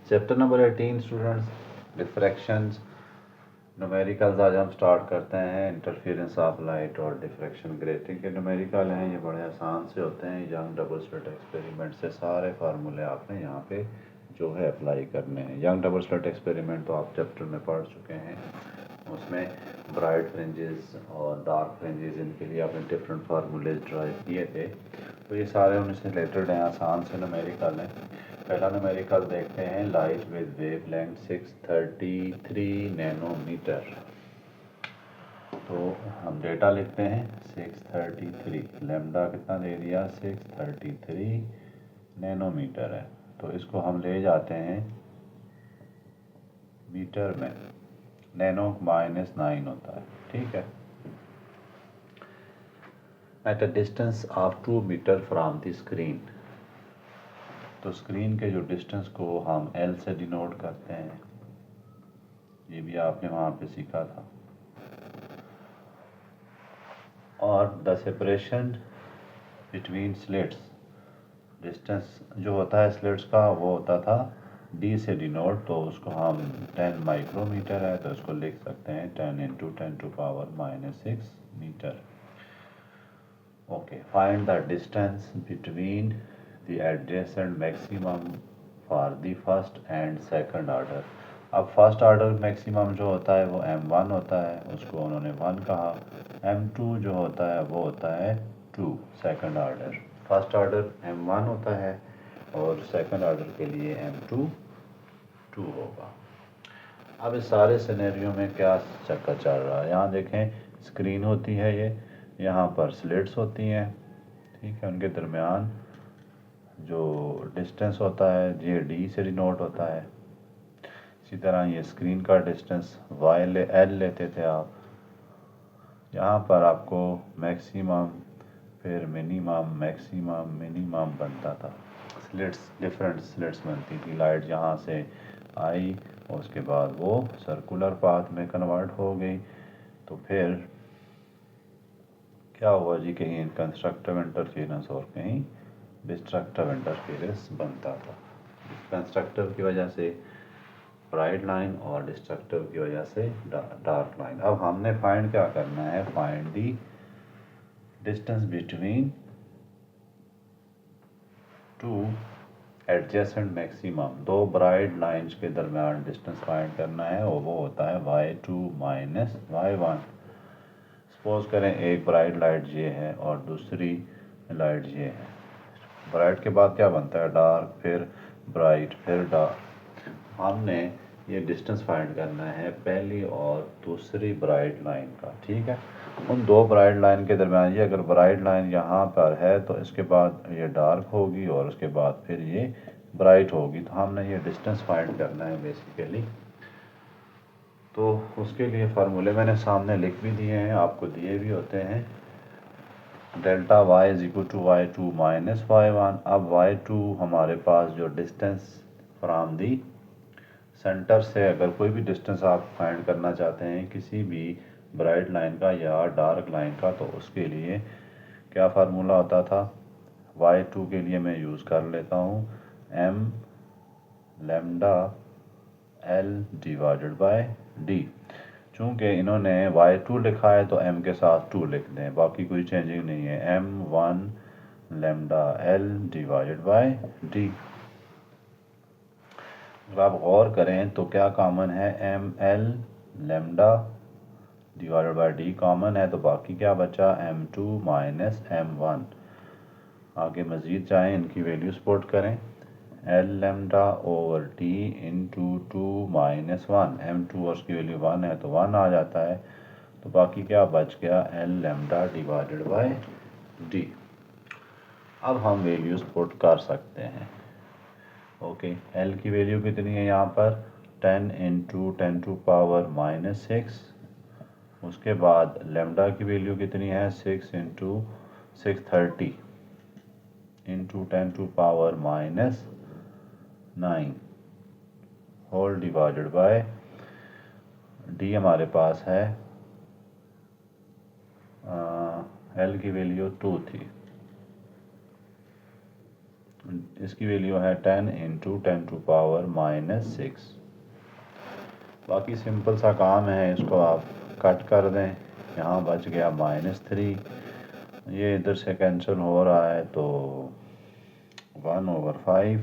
Chapter number 18 students, diffractions numericals. आज हम start करते हैं इंटरफेरेंस ऑफ लाइट और डिफ्रैक्शन ग्रेटिंग के न्यूमेरिकल हैं। ये बड़े आसान से होते हैं। यंग डबल स्लिट एक्सपेरिमेंट से सारे फार्मूले आपने यहाँ पे जो है अप्लाई करने हैं। यंग डबल स्लिट एक्सपेरिमेंट तो आप चैप्टर में पढ़ चुके हैं। उसमें ब्राइट फ्रिंजेस और डार्क फ्रिंजेस, इनके लिए आपने डिफरेंट फार्मूले ड्राइव किए थे। तो ये सारे उनसे रिलेटेड हैं, आसान से न्यूमेरिकल हैं। पहला न्यूमेरिकल देखते हैं, लाइट विद वेवलेंथ 633 नैनोमीटर। तो हम डेटा लिखते हैं 633, लैम्डा कितना दे दिया 633 नैनोमीटर है। तो इसको हम ले जाते हैं मीटर में, नैनो -9 होता है, ठीक है। At a distance of 2 metre from the screen, तो स्क्रीन के जो डिस्टेंस को हम L से डिनोट करते हैं, ये भी आपने वहाँ पे सीखा था। और the separation between slits, distance जो होता है स्लिट्स का वो होता था D से डिनोट, तो उसको हम 10 माइक्रोमीटर है तो इसको लिख सकते हैं 10 × 10⁻⁻6 metre. Okay, find the distance between the adjacent maximum for the first and second order. अब फर्स्ट ऑर्डर मैक्सिमम जो होता है वो m1 होता है, उसको उन्होंने 1 कहा। m2 जो होता है वो होता है 2, second order. First order m1 होता है और सेकंड ऑर्डर के लिए m2 2 होगा। अब इस सारे सिनेरियो में क्या चक्कर चल रहा है, यहाँ देखें स्क्रीन होती है, ये यहाँ पर स्लिट्स होती हैं, ठीक है। उनके दरमियान जो डिस्टेंस होता है ये D से डिनोट होता है। इसी तरह ये स्क्रीन का डिस्टेंस L लेते थे आप। यहाँ पर आपको मैक्सिमम, फिर मिनिमम, मैक्सिमम, मिनिमम बनता था। स्लिट्स, डिफरेंट स्लिट्स बनती थी। लाइट यहाँ से आई और उसके बाद वो सर्कुलर पाथ में कन्वर्ट हो गई। तो फिर क्या हुआ जी, कहीं कंस्ट्रक्टिव इंटरफेरेंस और कहीं डिस्ट्रक्टिव इंटरफेरेंस बनता था। कंस्ट्रक्टिव की वजह से ब्राइट लाइन और डिस्ट्रक्टिव की वजह से डार्क लाइन। अब हमने फाइंड क्या करना है, find the distance between 2 adjacent maximum, 2 bright lines के दरमियान डिस्टेंस फाइंड करना है और वो होता है y2 - y1। सपोज करें एक ब्राइट लाइट ये है और दूसरी लाइट ये है। ब्राइट के बाद क्या बनता है, डार्क, फिर ब्राइट, फिर डार्क। हमने ये डिस्टेंस फाइंड करना है पहली और दूसरी ब्राइट लाइन का, ठीक है। उन 2 ब्राइट लाइन के दरमियान, ये अगर ब्राइट लाइन यहाँ पर है तो इसके बाद ये डार्क होगी और उसके बाद फिर ये ब्राइट होगी। तो हमने ये डिस्टेंस फाइंड करना है बेसिकली। तो उसके लिए फार्मूले मैंने सामने लिख भी दिए हैं, आपको दिए भी होते हैं। Delta y = y2 - y1। अब y2 हमारे पास जो डिस्टेंस फ्रॉम दी सेंटर से, अगर कोई भी डिस्टेंस आप फाइंड करना चाहते हैं किसी भी ब्राइट लाइन का या डार्क लाइन का, तो उसके लिए क्या फार्मूला होता था। y2 के लिए मैं यूज़ कर लेता हूँ m लैम्डा L/D। चूँकि इन्होंने y2 लिखा है तो m के साथ 2 लिख दें, बाकी कोई चेंजिंग नहीं है। m1 lambda L/D। अगर आप गौर करें तो क्या कॉमन है, ml लैम्डा /D कॉमन है, तो बाकी क्या बचा, m2 - m1। आगे मज़ीद जाएँ, इनकी वैल्यूज पुट करें, L लैम्डा/D × 2 - 1। m2 और उसकी वैल्यू 1 है तो 1 आ जाता है। तो बाकी क्या बच गया, L लैम्डा/D। अब हम वैल्यूज पुट कर सकते हैं। ओके, L की वैल्यू कितनी है यहाँ पर, 10 × 10⁻⁻6। उसके बाद लैम्डा की वैल्यू कितनी है, 6 × 630 × 10⁻⁹ होल डिवाइडेड बाय D हमारे पास है, L की वैल्यू 2 थी। इसकी वैल्यू है 10 इंटू 10⁻⁻⁶। बाकी सिंपल सा काम है, इसको आप कट कर दें, यहाँ बच गया -3, ये इधर से कैंसिल हो रहा है तो 1/5,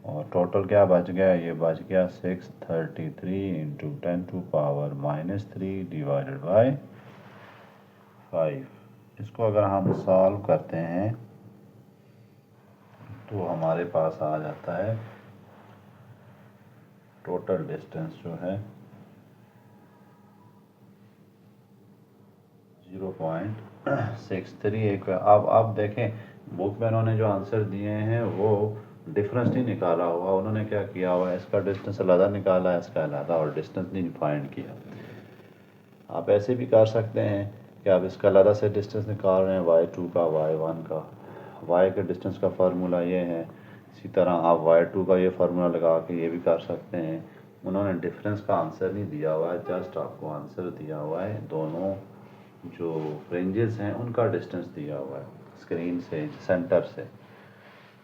और टोटल क्या बच गया, ये बच गया 633 इंटू 10⁻⁻³ डिवाइडेड बाय 5। इसको अगर हम सॉल्व करते हैं तो हमारे पास आ जाता है टोटल डिस्टेंस जो है 0.63। एक अब देखें, बुक में उन्होंने जो आंसर दिए हैं वो डिफरेंस नहीं निकाला हुआ, उन्होंने क्या किया हुआ है, इसका डिस्टेंस अलग निकाला है, इसका अलग, और डिस्टेंस नहीं फाइंड किया। आप ऐसे भी कर सकते हैं कि आप इसका अलग से डिस्टेंस निकाल रहे हैं y2 का, y1 का, y के डिस्टेंस का फार्मूला ये है, इसी तरह आप y2 का ये फार्मूला लगा के ये भी कर सकते हैं। उन्होंने डिफरेंस का आंसर नहीं दिया हुआ है, जस्ट आपको आंसर दिया हुआ है, दोनों जो फ्रिंजेस हैं उनका डिस्टेंस दिया हुआ है स्क्रीन से, सेंटर से।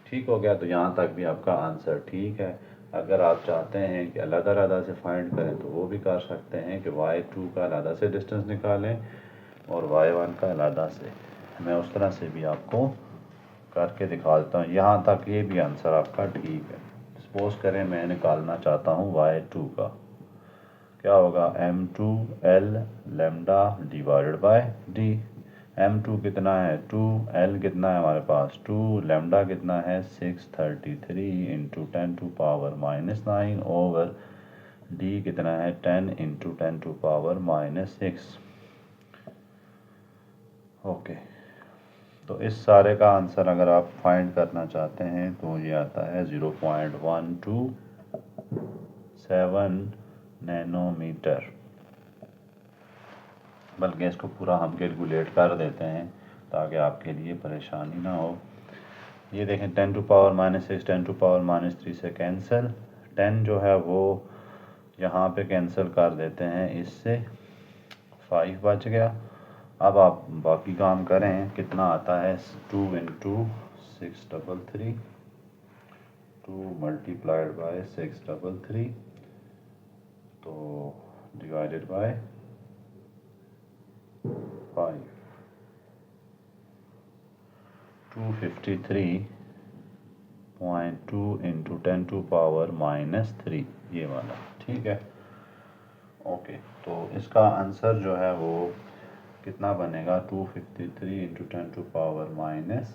ठीक हो गया, तो यहाँ तक भी आपका आंसर ठीक है। अगर आप चाहते हैं कि अलग अलग से फाइंड करें तो वो भी कर सकते हैं कि y2 का अलग से डिस्टेंस निकालें और y1 का अलग से। मैं उस तरह से भी आपको करके दिखा देता हूँ। यहाँ तक ये भी आंसर आपका ठीक है। सपोज करें मैं निकालना चाहता हूँ y2 का, क्या होगा, m2l lambda divided by d। m2 कितना है 2, l कितना है हमारे पास 2, लैम्डा कितना है 633 इंटू 10⁻⁻⁹ ओवर d कितना है 10 इंटू 10⁻⁻6। ओके, तो इस सारे का आंसर अगर आप फाइंड करना चाहते हैं तो ये आता है 0.127 नैनोमीटर। बल्कि इसको पूरा हम कैलकुलेट कर देते हैं ताकि आपके लिए परेशानी ना हो। ये देखें 10⁻⁻6 10⁻⁻³ से कैंसिल, 10 जो है वो यहाँ पे कैंसिल कर देते हैं, इससे 5 बच गया। अब आप बाकी काम करें, कितना आता है 2 इंटू 633, 2 मल्टीप्लाइड बाय 633 तो डिवाइडेड बाय 5, 253.2 इंटू 10⁻⁻3 ये वाला, ठीक है। ओके, तो इसका आंसर जो है वो कितना बनेगा, 253 इंटू 10⁻⁵।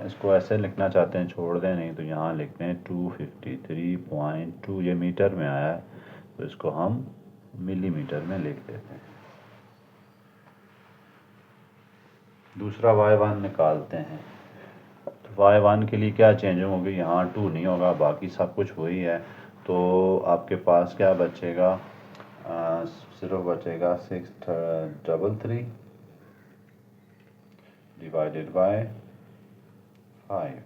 इसको ऐसे लिखना चाहते हैं छोड़ दें, नहीं तो यहाँ लिखते हैं 253.2, ये मीटर में आया है तो इसको हम मिलीमीटर में लिख देते हैं। दूसरा y1 निकालते हैं, तो y1 के लिए क्या चेंज होगी, यहाँ 2 नहीं होगा, बाकी सब कुछ वही है। तो आपके पास क्या बचेगा, सिर्फ बचेगा 633 डिवाइडेड बाय 5।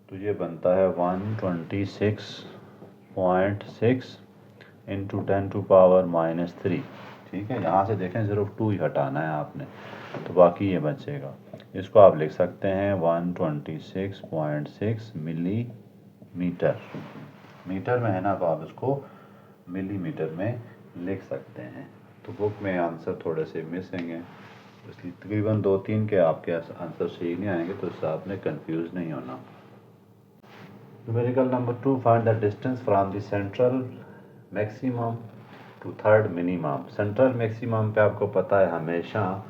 तो ये बनता है 126.6 इंटू 10⁻⁻3। ठीक है, यहाँ से देखें सिर्फ 2 ही हटाना है आपने, तो बाकी ये बचेगा। इसको आप लिख सकते हैं 126.6 मिलीमीटर। मीटर में है ना, तो आप इसको मिलीमीटर में लिख सकते हैं। तो बुक में आंसर थोड़े से मिसिंग हैं, इसलिए तकरीबन 2-3 के आपके आंसर सही नहीं आएंगे, तो इससे आपने कंफ्यूज नहीं होना। Numerical number 2, find the distance from the central maximum to third minimum. Central maximum पे आपको पता है हमेशा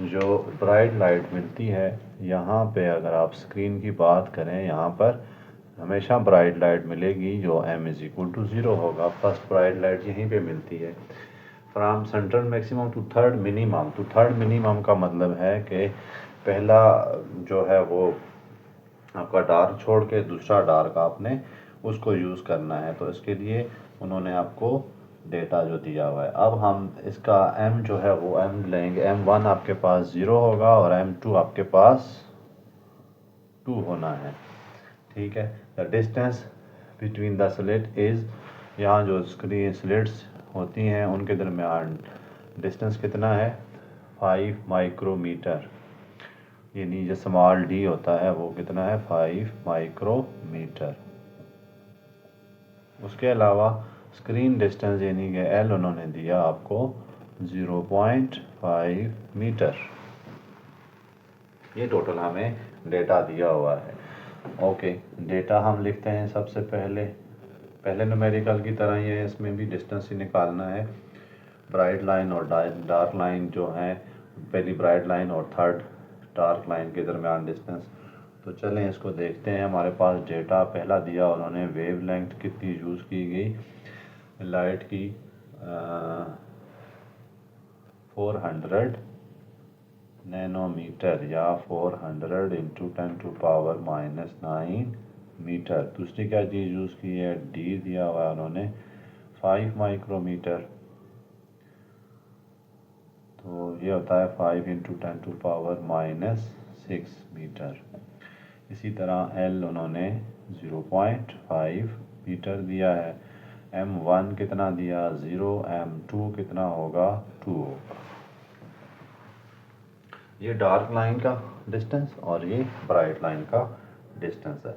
जो ब्राइट लाइट मिलती है, यहाँ पे अगर आप स्क्रीन की बात करें, यहाँ पर हमेशा ब्राइट लाइट मिलेगी जो m=0 होगा। फर्स्ट ब्राइट लाइट यहीं पे मिलती है। From central maximum to third minimum, तो थर्ड मिनिमम का मतलब है कि पहला जो है वो आपका डार्क छोड़ के दूसरा डार्क आपने उसको यूज़ करना है। तो इसके लिए उन्होंने आपको डेटा जो दिया हुआ है, अब हम इसका m जो है वो m लेंगे, m1 आपके पास 0 होगा और m2 आपके पास 2 होना है। ठीक है, the distance between the slit is, यहाँ जो स्क्रीन स्लिट्स होती हैं उनके दरमियान डिस्टेंस कितना है 5 माइक्रोमीटर, यानी जो स्मॉल डी होता है वो कितना है 5 माइक्रोमीटर। उसके अलावा स्क्रीन डिस्टेंस यानी कि एल उन्होंने दिया आपको 0.5 मीटर। ये टोटल हमें डेटा दिया हुआ है। ओके, डेटा हम लिखते हैं सबसे पहले न्यूमेरिकल की तरह ही है, इसमें भी डिस्टेंस ही निकालना है। ब्राइट लाइन और डार्क लाइन जो है, पहली ब्राइट लाइन और थर्ड डार्क लाइन के दरमियान डिस्टेंस। तो चलें इसको देखते हैं। हमारे पास डेटा पहला दिया उन्होंने, वेवलेंथ कितनी यूज़ की गई लाइट की 400 नैनोमीटर या 400 इंटू 10⁻⁹ मीटर। दूसरी क्या चीज़ यूज़ की है, डी दिया हुआ है उन्होंने 5 माइक्रोमीटर, तो ये होता है 5 इंटू 10⁻⁶ मीटर। इसी तरह एल उन्होंने 0.5 मीटर दिया है। M1 कितना दिया 0, M2 कितना होगा 2 होगा। ये डार्क लाइन का डिस्टेंस और ये ब्राइट लाइन का डिस्टेंस है।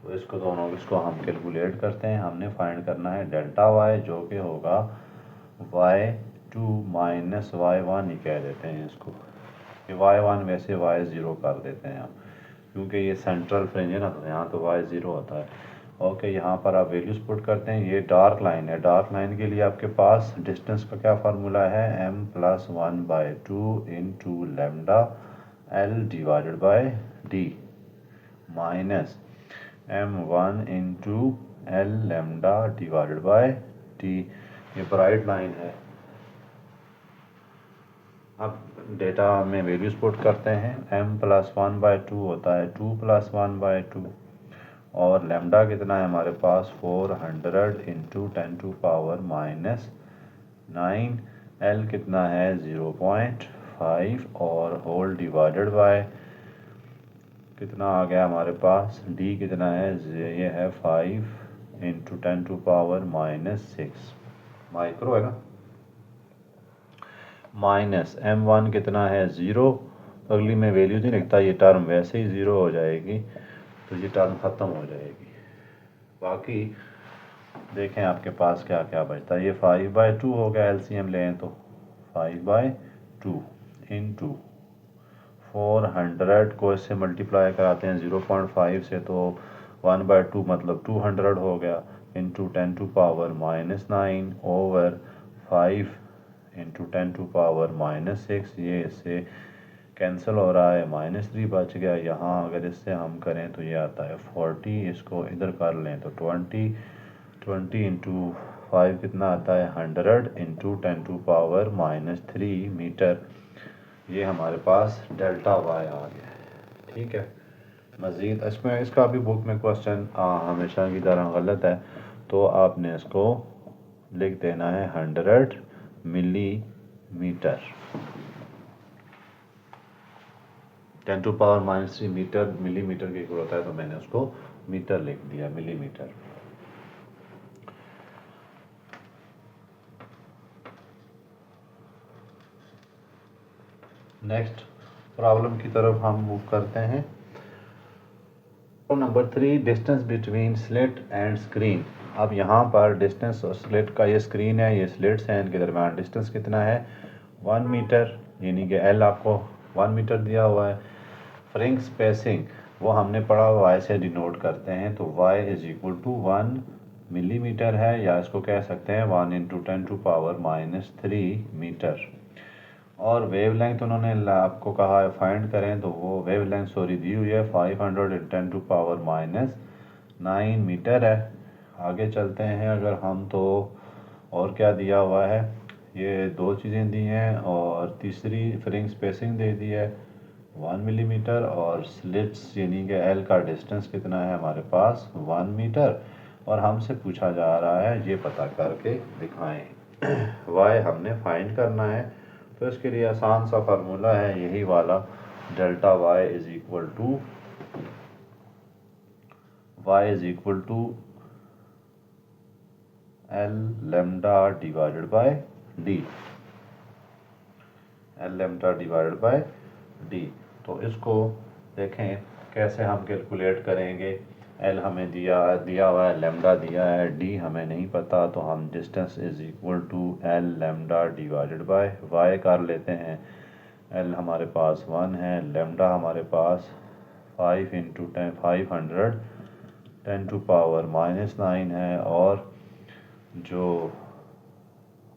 तो इसको हम कैलकुलेट करते हैं। हमने फाइंड करना है डेल्टा वाई, जो कि होगा y2 माइनस y1 ही कह देते हैं इसको, कि y1 वैसे y0 कर देते हैं हम, क्योंकि ये सेंट्रल फ्रिंज है ना, तो यहाँ तो y0 होता है। ओके, यहाँ पर आप वैल्यूज पुट करते हैं। ये डार्क लाइन है, डार्क लाइन के लिए आपके पास डिस्टेंस का क्या फार्मूला है, m+1/2 into lambda l divided by d minus m1 into l lambda divided bye d। ये ब्राइट लाइन है। अब डेटा में वैल्यूज पुट करते हैं। m+1/2 होता है 2+1/2 और लेमडा कितना है हमारे पास 400 इंटू 10⁻⁹ l कितना है 0.5 और होल डिवाइडेड बाय कितना आ गया हमारे पास, d कितना है, ये है 5 इंटू 10⁻⁶ माइक्रो है ना, माइनस m1 कितना है 0। अगली में वैल्यू नहीं लिखता, ये टर्म वैसे ही 0 हो जाएगी, तो ये टर्म ख़त्म हो जाएगी। बाकी देखें आपके पास क्या क्या बचता है। ये 5/2 हो गया, एलसीएम लें तो 5/2 इंटू 400 को इससे मल्टीप्लाई कराते हैं 0.5 से, तो 1/2 मतलब 200 हो गया, इंटू 10⁻⁹ ओवर 5 इंटू 10⁻⁶। ये इससे कैंसिल हो रहा है, -3 बच गया। यहाँ अगर इससे हम करें तो ये आता है 40, इसको इधर कर लें तो 20 इंटू 5 कितना आता है 100 इंटू 10⁻⁻3 मीटर। ये हमारे पास डेल्टा वाई आ गया है। ठीक है, मज़ीद इसमें इसका भी बुक में क्वेश्चन हमेशा की तरह गलत है, तो आपने इसको लिख देना है 100 मिलीमीटर। 10⁻³ मीटर मिलीमीटर की जरूरत है, तो मैंने उसको मीटर लिख दिया, मिलीमीटर। नेक्स्ट प्रॉब्लम की तरफ हम मूव करते हैं। Number 3, distance between slit and screen. अब यहाँ पर डिस्टेंस और स्लिट का, ये स्क्रीन है, ये स्लिट्स हैं, इनके दरम्यान डिस्टेंस कितना है 1 मीटर, यानी कि एल आपको 1 मीटर दिया हुआ है। फ्रिंज स्पेसिंग वो हमने पढ़ा y से डिनोट करते हैं, तो y is equal to 1 millimetre है, या इसको कह सकते हैं 1 इंटू 10⁻⁻3 मीटर। और वेवलेंथ उन्होंने आपको कहा है फाइंड करें, तो वो वेवलेंथ दी हुई है 510⁻⁹ मीटर है। आगे चलते हैं अगर हम, तो और क्या दिया हुआ है, ये दो चीज़ें दी हैं, और तीसरी फ्रिंज स्पेसिंग दे दी है 1 मिलीमीटर, और स्लिट्स यानी कि एल का डिस्टेंस कितना है हमारे पास 1 मीटर, और हमसे पूछा जा रहा है ये पता करके दिखाएं। वाई हमने फाइंड करना है, तो इसके लिए आसान सा फार्मूला है यही वाला, delta y is equal to l lambda divided by d. L lambda divided by d. तो इसको देखें कैसे हम कैलकुलेट करेंगे। एल हमें दिया हुआ है, लेमडा दिया है, डी हमें नहीं पता, तो हम distance is equal to l lambda divided by y कर लेते हैं। एल हमारे पास 1 है, लेमडा हमारे पास 5 इंटू 10 500 10 टू पावर -9 है, और जो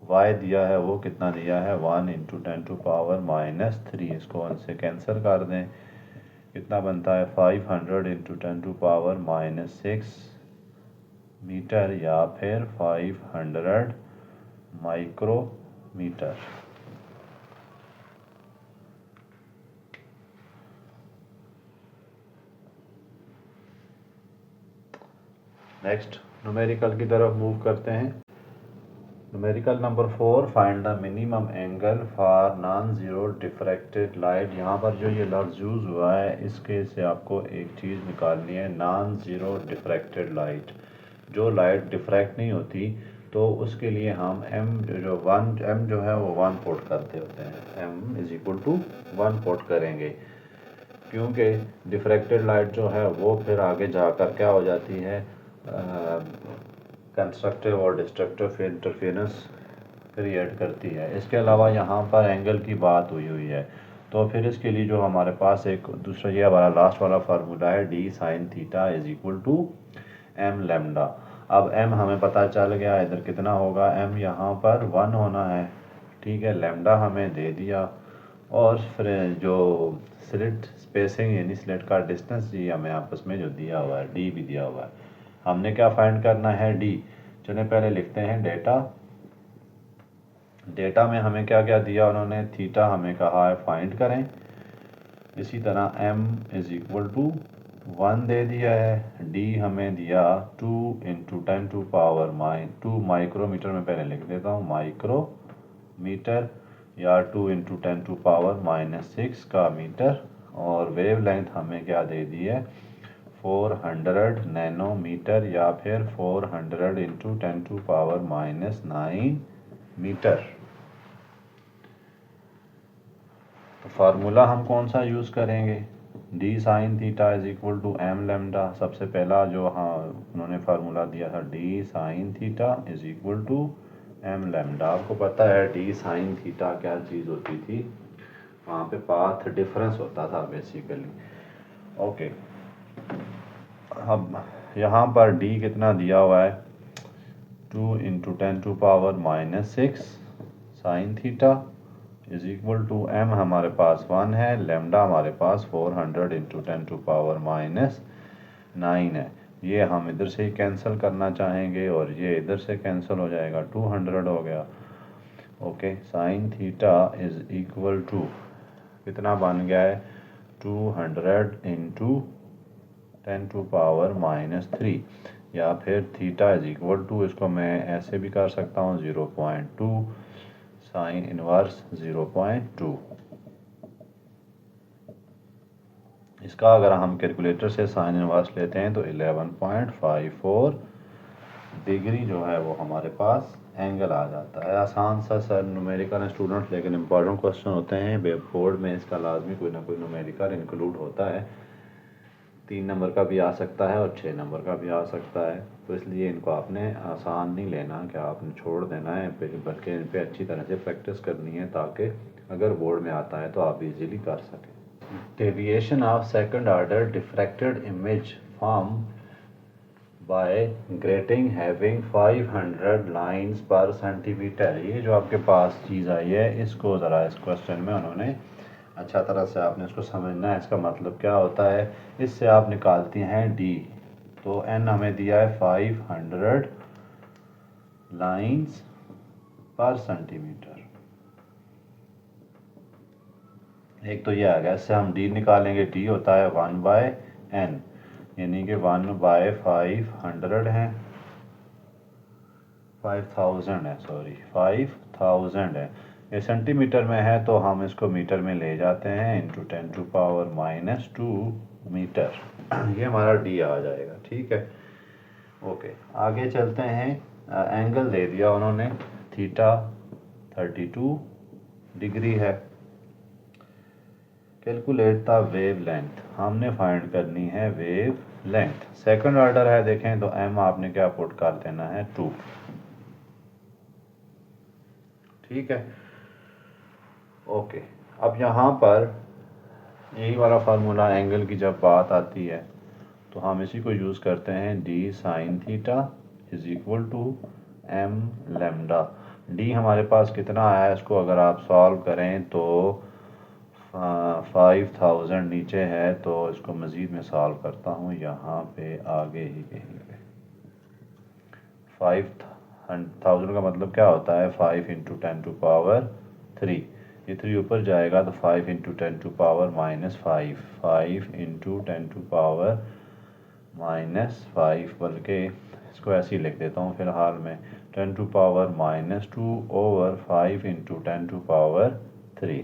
y दिया है वो कितना दिया है 1 इंटू 10 टू पावर -3। इसको 1 से कैंसिल कर दें, कितना बनता है 500 इंटू 10 टू पावर -6 मीटर, या फिर 500 माइक्रोमीटर। नेक्स्ट न्यूमेरिकल की तरफ मूव करते हैं। Numerical number 4, find the minimum angle for non zero diffracted light. यहाँ पर जो ये लफ्ज़ यूज़ हुआ है, इसके से आपको एक चीज़ निकालनी है, नॉन ज़ीरो डिफ्रैक्टेड लाइट। जो लाइट डिफ्रैक्ट नहीं होती तो उसके लिए हम m जो है वो 1 पुट करते होते हैं, m is equal to 1 put करेंगे, क्योंकि डिफ्रैक्टेड लाइट जो है वो फिर आगे जाकर क्या हो जाती है, कंस्ट्रक्टिव और डिस्ट्रक्टिव इंटरफेरेंस क्रिएट करती है। इसके अलावा यहाँ पर एंगल की बात हुई है, तो फिर इसके लिए जो हमारे पास एक दूसरा ये हमारा लास्ट वाला फार्मूला है, d sine theta is equal to m lambda. अब m हमें पता चल गया, इधर कितना होगा, m यहाँ पर 1 होना है, ठीक है, लेमडा हमें दे दिया, और फिर जो स्लिट स्पेसिंग यानी स्लिट का डिस्टेंस जी हमें आपस में जो दिया हुआ है, d भी दिया हुआ है। हमने क्या फाइंड करना है, d। चलिए पहले लिखते हैं डेटा में हमें क्या क्या दिया उन्होंने, थीटा हमें कहा है फाइंड करें, इसी तरह m इज इक्वल टू 1 दे दिया है, d हमें दिया 2 इंटू 10 टू पावर -2 माइक्रोमीटर में पहले लिख देता हूँ माइक्रोमीटर, या 2 इंटू 10 टू पावर -6 का मीटर, और वेव लेंथ हमें क्या दे दी है 400 नैनोमीटर, या फिर 400 इंटू 10 टू पावर -9 मीटर। तो फार्मूला हम कौन सा यूज़ करेंगे, d sine theta is equal to m lambda. सबसे पहला जो उन्होंने फार्मूला दिया था, d sine theta is equal to m lambda. आपको पता है डी साइन थीटा क्या चीज़ होती थी, वहाँ पे पाथ डिफरेंस होता था बेसिकली। ओके, अब यहाँ पर डी कितना दिया हुआ है 2 into 10 to power -6 sine theta is equal to m हमारे पास 1 है, लेमडा हमारे पास 400 इंटू 10 टू पावर -9 है। ये हम इधर से ही कैंसिल करना चाहेंगे, और ये इधर से कैंसिल हो जाएगा, 200 हो गया। Okay, sine theta is equal to कितना बन गया है 200 इंटू 10 टू पावर -3, या फिर थीटा इज इक्वल टू, इसको मैं ऐसे भी कर सकता हूँ 0.2 साइन इनवर्स 0.2। इसका अगर हम कैलकुलेटर से साइन इनवर्स लेते हैं तो 11.54 डिग्री जो है वो हमारे पास एंगल आ जाता है। आसान सा सर न्यूमेरिकल स्टूडेंट्स, लेकिन इम्पॉर्टेंट क्वेश्चन होते हैं, बोर्ड में इसका लाजमी कोई ना कोई न्यूमेरिकल इंक्लूड होता है। 3 नंबर का भी आ सकता है और 6 नंबर का भी आ सकता है, तो इसलिए इनको आपने आसान नहीं लेना कि आपने छोड़ देना है, बल्कि इन पर अच्छी तरह से प्रैक्टिस करनी है, ताकि अगर बोर्ड में आता है तो आप इजीली कर सकें। Deviation of second order diffracted image form by grating having 500 lines पर सेंटीमीटर। ये जो आपके पास चीज़ आई है, इसको ज़रा इस क्वेश्चन में उन्होंने अच्छा तरह से आपने इसको समझना है, इसका मतलब क्या होता है। इससे आप निकालती हैं डी, तो एन हमें दिया है 500 लाइंस पर सेंटीमीटर। एक तो ये आ गया, इससे हम डी निकालेंगे, डी होता है 1/n, यानी कि 1/500 है, 5000 है, सॉरी 5000 है। ये सेंटीमीटर में है तो हम इसको मीटर में ले जाते हैं, इंटू 10 टू पावर -2 मीटर। ये हमारा डी आ जाएगा, ठीक है। ओके, आगे चलते हैं। एंगल दे दिया उन्होंने, थीटा 32 डिग्री है, कैलकुलेट द वेव लेंथ, हमने फाइंड करनी है वेव लेंथ। सेकंड ऑर्डर है, देखें तो m आपने क्या पुट कर देना है 2। ठीक है, ओके। अब यहाँ पर यही वाला फार्मूला एंगल की जब बात आती है तो हम इसी को यूज़ करते हैं, d sine theta is equal to m lambda. d हमारे पास कितना आया है, इसको अगर आप सॉल्व करें तो 5000 नीचे है, तो इसको मज़ीद में सॉल्व करता हूँ यहाँ पे आगे ही कहीं पे। 5000 का मतलब क्या होता है, 5 इंटू 10⁻3। ये 3 ऊपर जाएगा तो 5 इंटू 10⁻⁻5, 5 इंटू 10⁻⁻5, बल्कि इसको ऐसे ही लिख देता हूँ फ़िलहाल में, 10⁻⁻2 over 5 into 10⁻3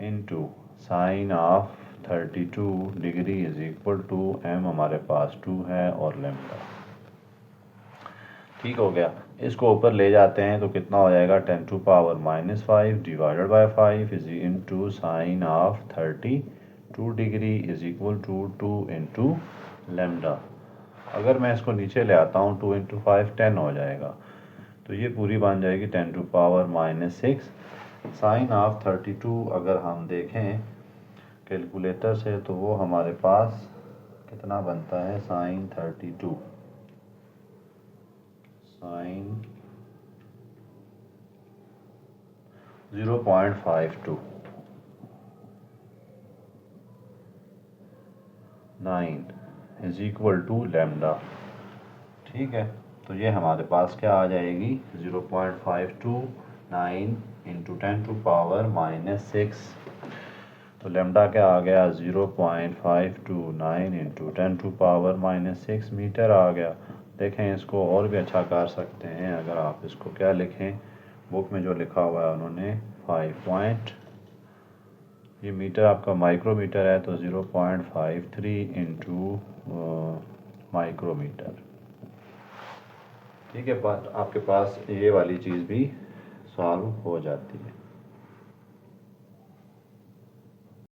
into sine of 32 degree is equal to m हमारे पास 2 है और लेमडा। ठीक हो गया। इसको ऊपर ले जाते हैं तो कितना हो जाएगा, 10⁻⁻5 divided by 5 is into sine of 32 degree is equal to 2 into lambda. अगर मैं इसको नीचे ले आता हूँ 2 इंटू 5 10 हो जाएगा, तो ये पूरी बन जाएगी 10⁻⁻6 साइन ऑफ 32। अगर हम देखें कैलकुलेटर से तो वो हमारे पास कितना बनता है, sine 32 sine 0.52 9 is equal to lambda. ठीक है, तो ये हमारे पास क्या आ जाएगी, 0.529 इंटू 10⁻⁻6। तो लेमडा क्या आ गया, 0.529 इंटू 10⁻⁻6 मीटर आ गया। देखें, इसको और भी अच्छा कर सकते हैं, अगर आप इसको क्या लिखें, बुक में जो लिखा हुआ है उन्होंने 5 पॉइंट, ये मीटर आपका माइक्रोमीटर है तो 0.53 इंटू माइक्रोमीटर। ठीक है, बात आपके पास ये वाली चीज़ भी सॉल्व हो जाती है।